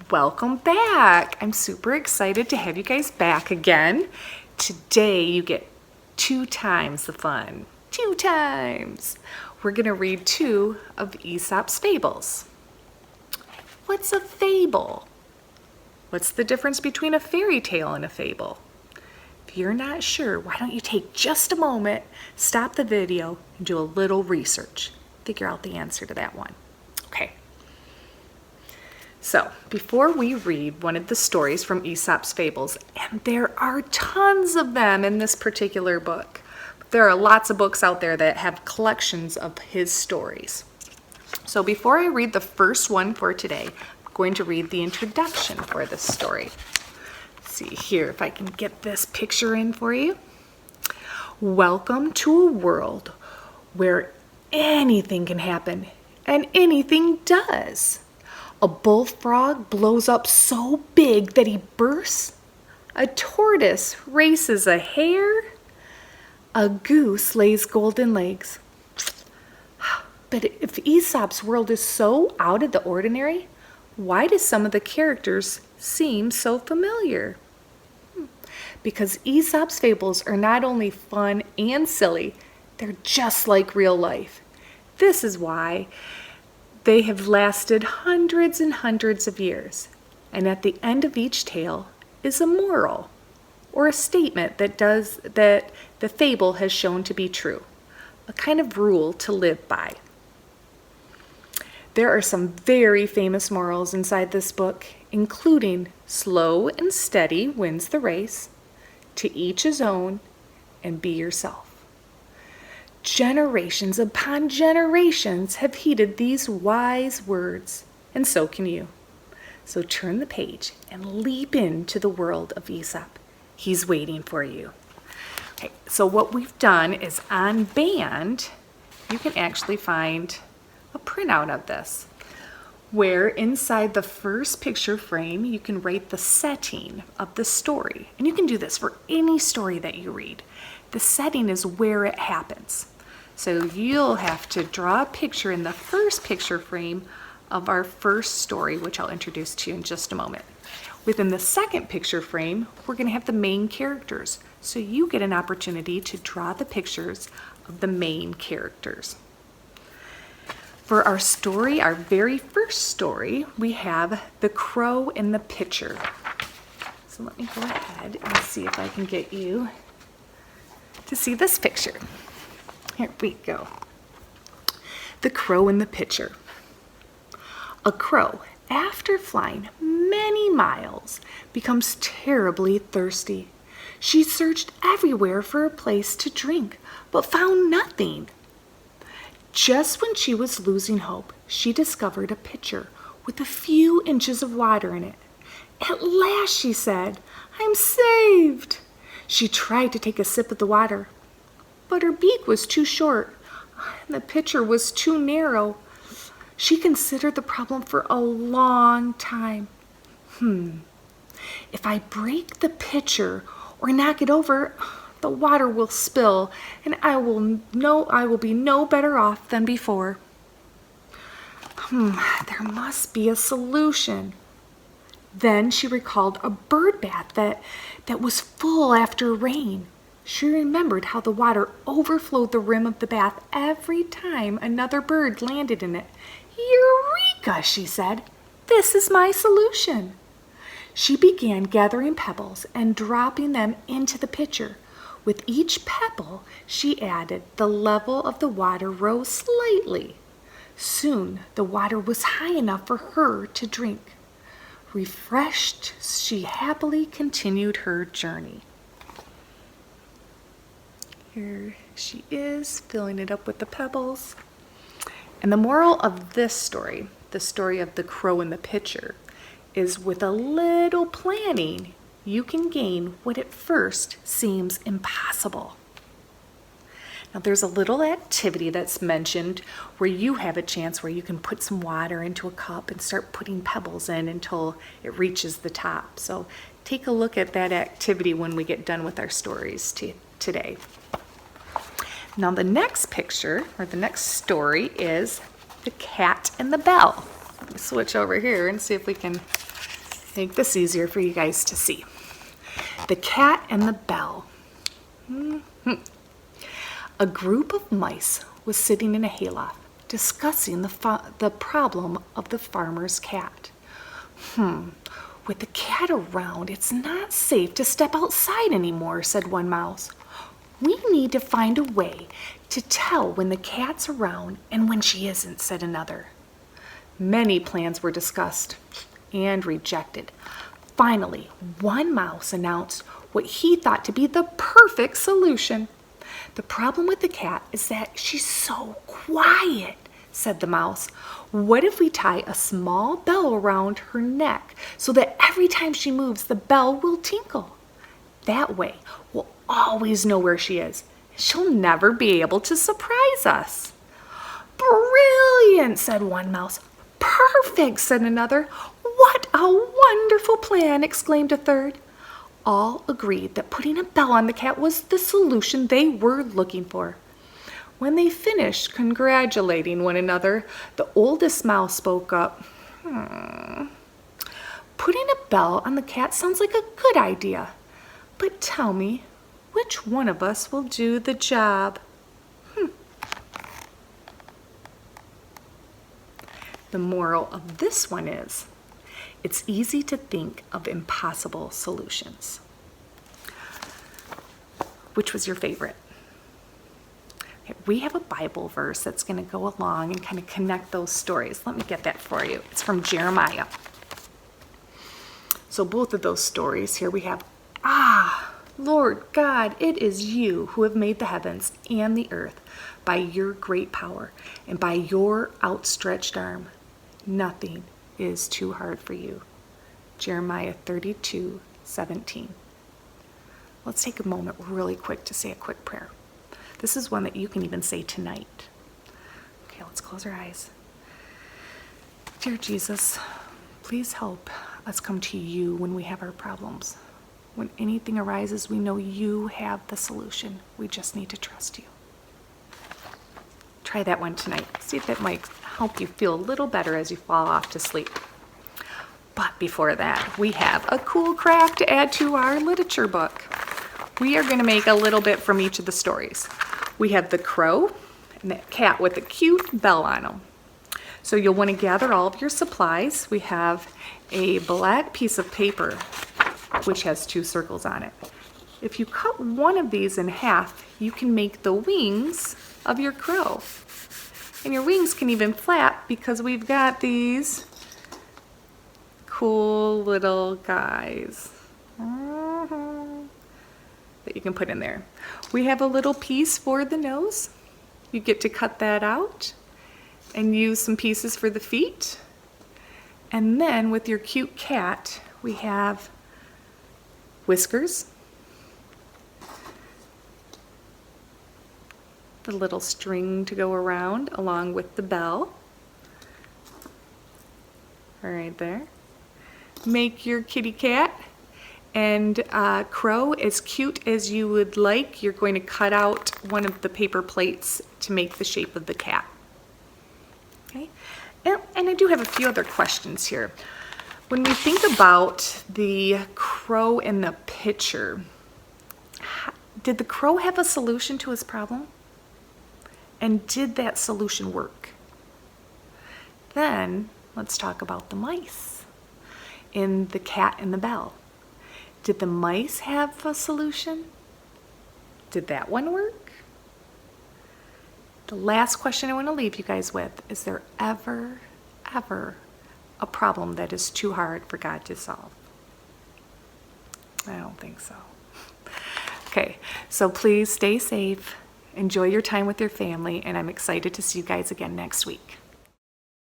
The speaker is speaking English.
Welcome back. I'm super excited to have you guys back again. Today you get 2 times the fun. 2 times. We're going to read 2 of Aesop's fables. What's a fable? What's the difference between a fairy tale and a fable? If you're not sure, why don't you take just a moment, stop the video, and do a little research. Figure out the answer to that one. Okay. So, before we read one of the stories from Aesop's Fables, and there are tons of them in this particular book. There are lots of books out there that have collections of his stories. So before I read the first one for today, I'm going to read the introduction for this story. Let's see here if I can get this picture in for you. Welcome to a world where anything can happen, and anything does. A bullfrog blows up so big that he bursts. A tortoise races a hare. A goose lays golden eggs. But if Aesop's world is so out of the ordinary, why do some of the characters seem so familiar? Because Aesop's fables are not only fun and silly, they're just like real life. This is why they have lasted hundreds and hundreds of years. And at the end of each tale is a moral or a statement that the fable has shown to be true, a kind of rule to live by. There are some very famous morals inside this book, including slow and steady wins the race, to each his own, and be yourself. Generations upon generations have heeded these wise words, and so can you. So turn the page and leap into the world of Aesop. He's waiting for you. Okay, so what we've done is on band, you can actually find a printout of this, where inside the first picture frame, you can write the setting of the story. And you can do this for any story that you read. The setting is where it happens. So you'll have to draw a picture in the first picture frame of our first story, which I'll introduce to you in just a moment. Within the second picture frame, we're going to have the main characters. So you get an opportunity to draw the pictures of the main characters. For our story, our very first story, we have The Crow and the Pitcher. So let me go ahead and see if I can get you to see this picture. Here we go. The Crow and the Pitcher. A crow, after flying many miles, becomes terribly thirsty. She searched everywhere for a place to drink, but found nothing. Just when she was losing hope, she discovered a pitcher with a few inches of water in it. At last, she said, "I'm saved." She tried to take a sip of the water, but her beak was too short, and the pitcher was too narrow. She considered the problem for a long time. If I break the pitcher or knock it over, the water will spill, and I will be no better off than before. There must be a solution. Then she recalled a bird bath that was full after rain. She remembered how the water overflowed the rim of the bath every time another bird landed in it. "Eureka!" she said. "This is my solution." She began gathering pebbles and dropping them into the pitcher. With each pebble, she added, the level of the water rose slightly. Soon, the water was high enough for her to drink. Refreshed, she happily continued her journey. Here she is, filling it up with the pebbles. And the moral of this story, the story of the crow and the pitcher, is with a little planning, you can gain what at first seems impossible. Now there's a little activity that's mentioned where you have a chance where you can put some water into a cup and start putting pebbles in until it reaches the top. So take a look at that activity when we get done with our stories today. Now the next picture, or the next story, is The Cat and the Bell. Let me switch over here and see if we can Make this easier for you guys to see. The cat and the bell. A group of mice was sitting in a hayloft discussing the problem of the farmer's cat. With the cat around, it's not safe to step outside anymore, said one mouse. We need to find a way to tell when the cat's around and when she isn't, said another. Many plans were discussed and rejected. Finally, one mouse announced what he thought to be the perfect solution. The problem with the cat is that she's so quiet, said the mouse. What if we tie a small bell around her neck so that every time she moves, the bell will tinkle? That way, we'll always know where she is. She'll never be able to surprise us. Brilliant, said one mouse. Perfect, said another. What a wonderful plan, exclaimed a third. All agreed that putting a bell on the cat was the solution they were looking for. When they finished congratulating one another, the oldest mouse spoke up. Putting a bell on the cat sounds like a good idea. But tell me, which one of us will do the job? The moral of this one is, it's easy to think of impossible solutions. Which was your favorite? Okay, we have a Bible verse that's going to go along and kind of connect those stories. Let me get that for you. It's from Jeremiah. So both of those stories here we have, Lord God, it is you who have made the heavens and the earth by your great power and by your outstretched arm. Nothing is too hard for you. Jeremiah 32:17. Let's take a moment really quick to say a quick prayer. This is one that you can even say tonight. Okay, let's close our eyes. Dear Jesus, please help us come to you when we have our problems. When anything arises, we know you have the solution. We just need to trust you. Try that one tonight. See if that might help you feel a little better as you fall off to sleep. But before that, we have a cool craft to add to our literature book. We are going to make a little bit from each of the stories. We have the crow and the cat with a cute bell on them. So you'll want to gather all of your supplies. We have a black piece of paper which has 2 circles on it. If you cut one of these in half, you can make the wings of your crow. And your wings can even flap because we've got these cool little guys that you can put in there. We have a little piece for the nose. You get to cut that out and use some pieces for the feet. And then with your cute cat, we have whiskers, the little string to go around along with the bell. Right there. Make your kitty cat and crow as cute as you would like. You're going to cut out one of the paper plates to make the shape of the cat. Okay, and I do have a few other questions here. When we think about the crow in the picture, did the crow have a solution to his problem? And did that solution work? Then let's talk about the mice in the cat and the bell. Did the mice have a solution? Did that one work? The last question I want to leave you guys with, is there ever a problem that is too hard for God to solve? I don't think so. Okay, so please stay safe, enjoy your time with your family, and I'm excited to see you guys again next week.